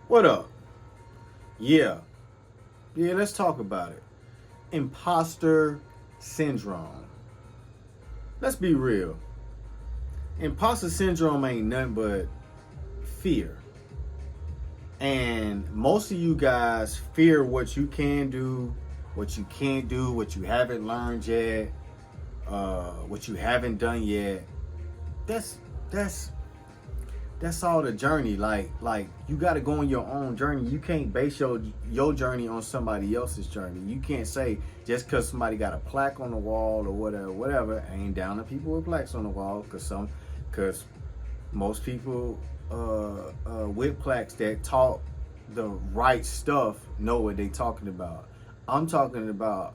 What up? Yeah. Yeah, let's talk about it. Imposter syndrome. Let's be real. Imposter syndrome ain't nothing but fear. And most of you guys fear what you can do, what you can't do, what you haven't learned yet, what you haven't done yet. That's that's that's all the journey. Like you got to go on your own journey. You can't base your journey on somebody else's journey. You can't say just because somebody got a plaque on the wall or whatever. I ain't down to people with plaques on the wall because most people with plaques that talk the right stuff know what they talking about. I'm talking about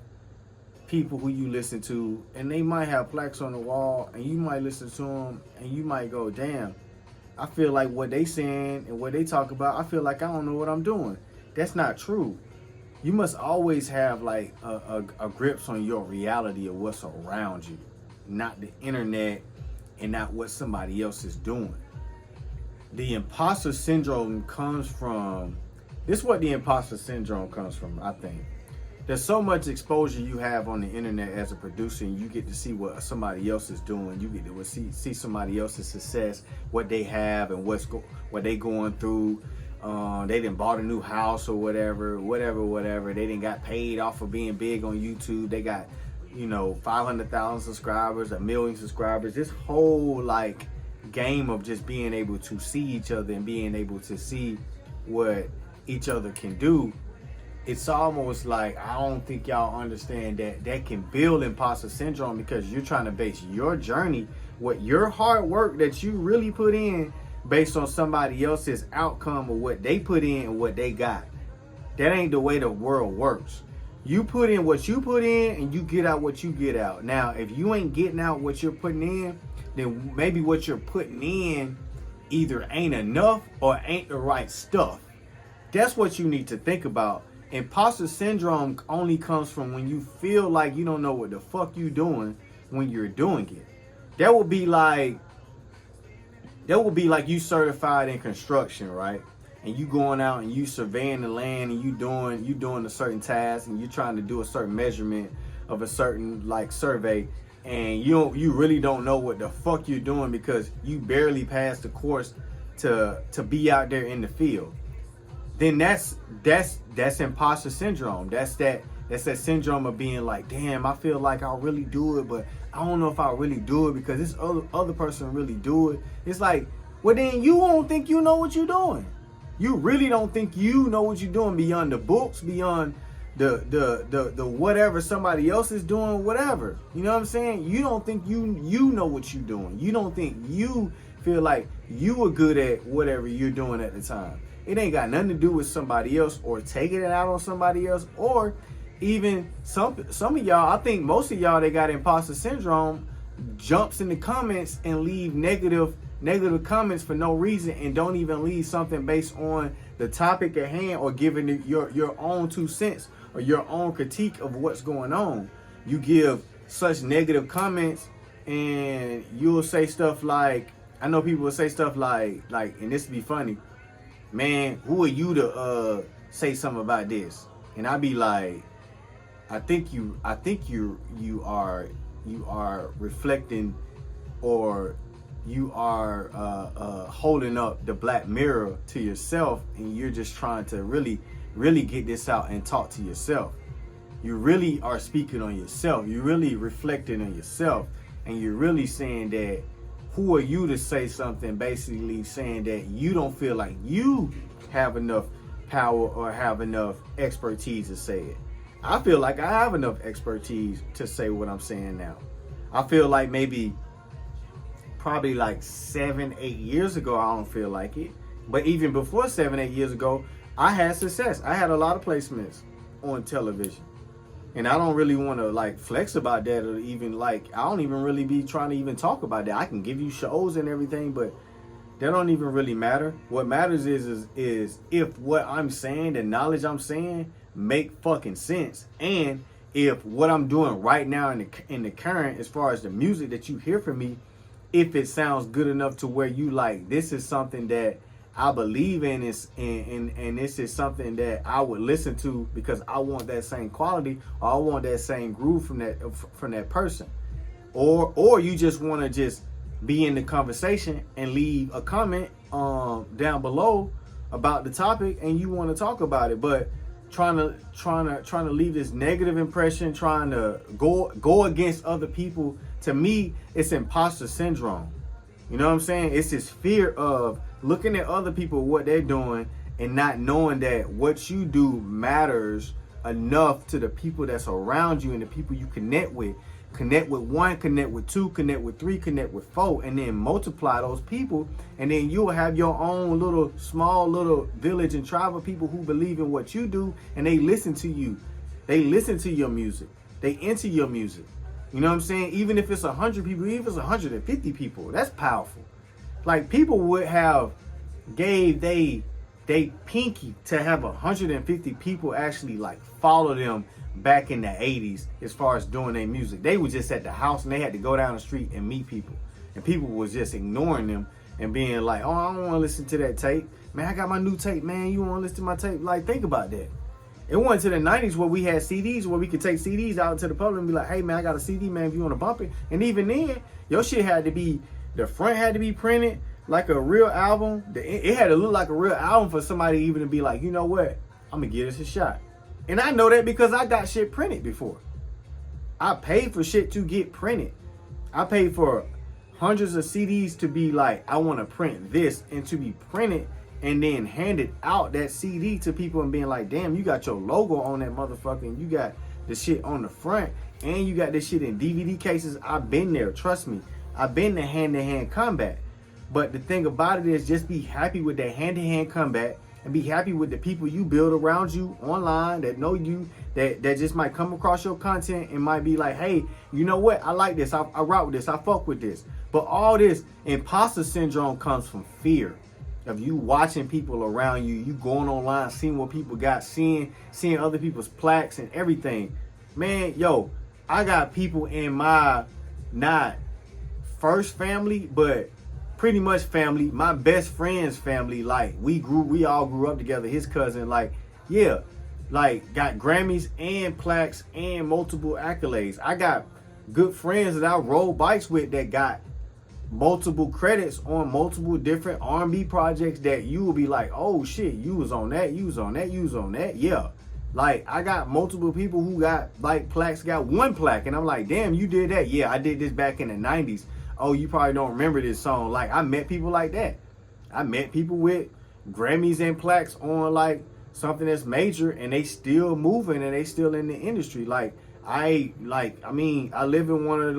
people who you listen to, and they might have plaques on the wall, and you might listen to them, and you might go, "Damn, I feel like what they saying and what they talk about, I feel like I don't know what I'm doing." That's not true. You must always have like a grips on your reality of what's around you, not the internet and not what somebody else is doing. The imposter syndrome comes from, this is what the imposter syndrome comes from, I think. There's so much exposure you have on the internet as a producer, and you get to see what somebody else is doing. You get to see somebody else's success, what they have, and what they going through. They done bought a new house or whatever. They done got paid off for being big on YouTube. They got 500,000 subscribers, 1 million subscribers. This whole like game of just being able to see each other and being able to see what each other can do. It's almost like, I don't think y'all understand that can build imposter syndrome, because you're trying to base your journey, what your hard work that you really put in, based on somebody else's outcome of what they put in and what they got. That ain't the way the world works. You put in what you put in and you get out what you get out. Now, if you ain't getting out what you're putting in, then maybe what you're putting in either ain't enough or ain't the right stuff. That's what you need to think about. Imposter syndrome only comes from when you feel like you don't know what the fuck you doing when you're doing it. That would be like you certified in construction, right? And you going out and you surveying the land, and you doing a certain task, and you're trying to do a certain measurement of a certain like survey, and you really don't know what the fuck you're doing because you barely passed the course to be out there in the field. Then that's imposter syndrome. That's that syndrome of being like, damn, I feel like I'll really do it, but I don't know if I'll really do it because this other person really do it. It's like, well, then you won't think you know what you're doing. You really don't think you know what you're doing beyond the books, beyond the whatever somebody else is doing, whatever. You know what I'm saying? You don't think you know what you're doing. You don't think you feel like you are good at whatever you're doing at the time. It ain't got nothing to do with somebody else or taking it out on somebody else, or even some of y'all. I think most of y'all that got imposter syndrome jumps in the comments and leave negative comments for no reason, and don't even leave something based on the topic at hand, or giving it your own 2 cents or your own critique of what's going on. You give such negative comments, and you'll say stuff like, I know people will say stuff like, and this would be funny, man, who are you to say something about this? And I'd be like, I think you are reflecting, or you are holding up the black mirror to yourself, and you're just trying to really get this out and talk to yourself. You really are speaking on yourself. You're really reflecting on yourself, and you're really saying that, who are you to say something, basically saying that you don't feel like you have enough power or have enough expertise to say it. I feel like I have enough expertise to say what I'm saying now. I feel like probably like 7-8 years ago, I don't feel like it. But even before 7-8 years ago, I had success. I had a lot of placements on television. And I don't really want to like flex about that, or even like, I don't even really be trying to even talk about that. I can give you shows and everything, but that don't even really matter. What matters is if what I'm saying, the knowledge I'm saying, make fucking sense. And if what I'm doing right now in the current, as far as the music that you hear from me, if it sounds good enough to where you like, this is something that I believe in this, and this is something that I would listen to because I want that same quality, or I want that same groove from that person. Or you just want to just be in the conversation and leave a comment down below about the topic, and you want to talk about it, but trying to leave this negative impression, trying to go against other people. To me, it's imposter syndrome. You know what I'm saying? It's this fear of looking at other people, what they're doing, and not knowing that what you do matters enough to the people that's around you and the people you connect with. Connect with one, connect with two, connect with three, connect with four, and then multiply those people. And then you'll have your own small little village and tribe of people who believe in what you do, and they listen to you. They listen to your music. They into your music. You know what I'm saying? Even if it's 100 people, even if it's 150 people, that's powerful. Like, people would have gave they pinky to have 150 people actually like follow them back in the 80s as far as doing their music. They were just at the house and they had to go down the street and meet people. And people was just ignoring them and being like, oh, I don't want to listen to that tape. Man, I got my new tape, man. You want to listen to my tape? Like, think about that. It went to the 90s where we had CDs, where we could take CDs out to the public and be like, hey, man, I got a CD, man, if you want to bump it. And even then, your shit had to be, the front had to be printed like a real album. It had to look like a real album for somebody even to be like, you know what? I'm going to give this a shot. And I know that because I got shit printed before. I paid for shit to get printed. I paid for hundreds of CDs to be like, I want to print this, and to be printed and then handed out that CD to people and being like, damn, you got your logo on that motherfucker, and you got the shit on the front, and you got this shit in DVD cases. I've been there, trust me. I've been to hand-to-hand combat. But the thing about it is, just be happy with that hand-to-hand combat, and be happy with the people you build around you online that know you, that just might come across your content and might be like, hey, you know what? I like this. I rock with this. I fuck with this. But all this imposter syndrome comes from fear of you watching people around you, you going online, seeing what people got, seeing other people's plaques and everything. Man, yo, I got people in my not first family, but pretty much family, my best friend's family. Like, we all grew up together. His cousin, like, yeah, like, got Grammys and plaques and multiple accolades. I got good friends that I rode bikes with that got multiple credits on multiple different R&B projects that you will be like, oh shit, you was on that, you was on that, you was on that. Yeah. Like, I got multiple people who got like plaques, got one plaque, and I'm like, damn, you did that? Yeah, I did this back in the 90s. Oh, you probably don't remember this song. Like, I met people like that. I met people with Grammys and plaques on like something that's major, and they still moving and they still in the industry. Like, I live in one of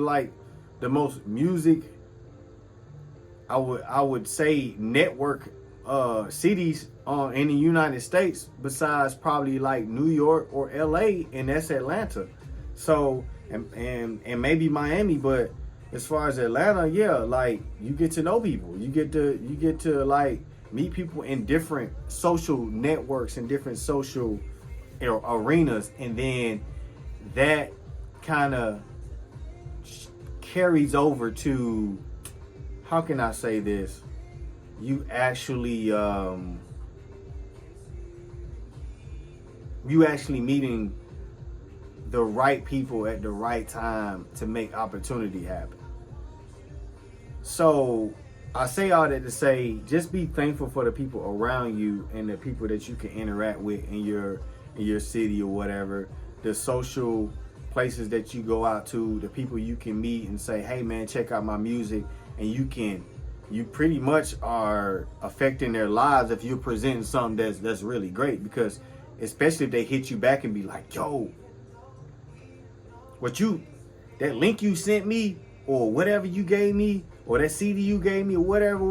the most music, I would say, network cities in the United States, besides probably like New York or LA, and that's Atlanta. So and maybe Miami, but as far as Atlanta, yeah, like, you get to know people. You get to like meet people in different social networks and different social arenas, and then that kind of carries over to, how can I say this? You actually meeting the right people at the right time to make opportunity happen. So I say all that to say, just be thankful for the people around you and the people that you can interact with in your city or whatever, the social places that you go out to, the people you can meet and say, hey man, check out my music. And you pretty much are affecting their lives if you're presenting something that's really great, because especially if they hit you back and be like, yo, that link you sent me, or whatever you gave me, or that CD you gave me, or whatever,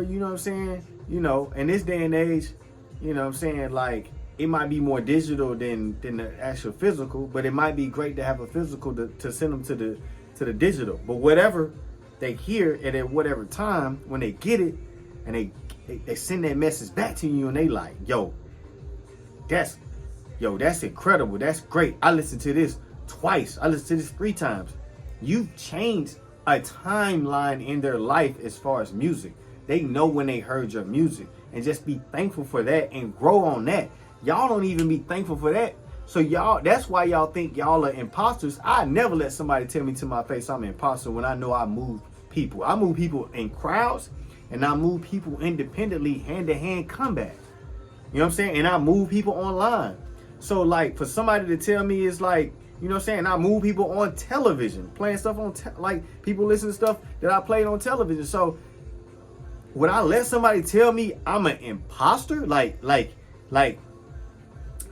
you know what I'm saying? You know, in this day and age, you know what I'm saying, like, it might be more digital than the actual physical, but it might be great to have a physical to send them to the digital. But whatever they hear at whatever time, when they get it and they send that message back to you, and they like, yo, that's incredible, that's great, I listened to this twice, I listened to this 3 times. You've changed a timeline in their life as far as music. They know when they heard your music, and just be thankful for that and grow on that. Y'all don't even be thankful for that. So y'all, that's why y'all think y'all are imposters. I never let somebody tell me to my face I'm an imposter when I know I move people. I move people in crowds, and I move people independently, hand-to-hand combat. You know what I'm saying? And I move people online. So like for somebody to tell me it's like, you know what I'm saying? I move people on television, playing stuff on, like people listen to stuff that I played on television. So would I let somebody tell me I'm an imposter? Like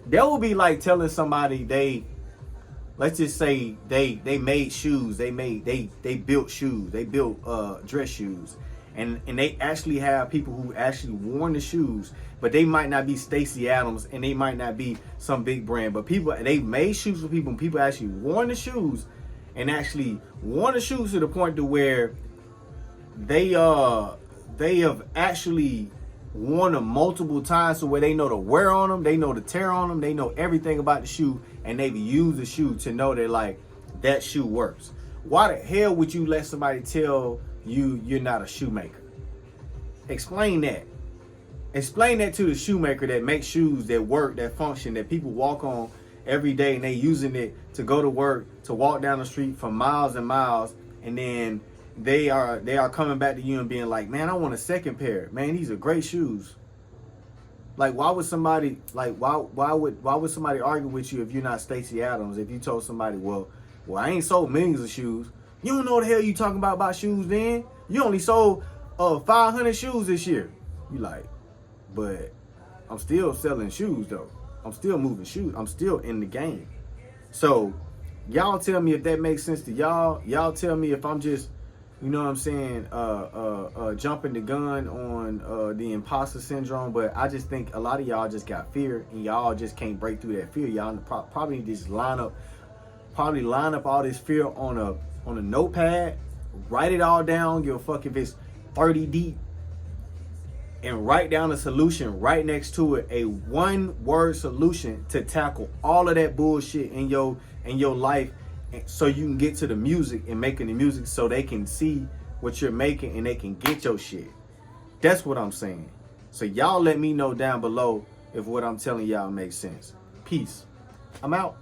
that would be like telling somebody let's just say they made shoes, they built shoes, they built dress shoes, and they actually have people who actually worn the shoes, but they might not be Stacey Adams and they might not be some big brand, but they made shoes for people, and people actually worn the shoes, and actually worn the shoes to the point to where they have actually worn them multiple times, so where they know the wear on them, they know the tear on them, they know everything about the shoe, and they've used the shoe to know that like that shoe works. Why the hell would you let somebody tell you you're not a shoemaker? Explain that. Explain that to the shoemaker that makes shoes that work, that function, that people walk on every day, and they using it to go to work, to walk down the street for miles and miles, and then they are coming back to you and being like, man, I want a second pair. Man, these are great shoes. Like, why would somebody argue with you if you're not Stacey Adams? If you told somebody, well, I ain't sold millions of shoes. You don't know what the hell you talking about shoes, then. You only sold 500 shoes this year. You like, but I'm still selling shoes though. I'm still moving shoes. I'm still in the game. So y'all tell me if that makes sense to y'all. Y'all tell me if I'm just, you know what I'm saying, jumping the gun on the imposter syndrome. But I just think a lot of y'all just got fear, and y'all just can't break through that fear. Y'all probably just line up all this fear on a notepad, write it all down, give a fuck if it's 30 deep, and write down a solution right next to it, a one-word solution to tackle all of that bullshit in your life, so you can get to the music and making the music so they can see what you're making and they can get your shit. That's what I'm saying. So y'all let me know down below if what I'm telling y'all makes sense. Peace. I'm out.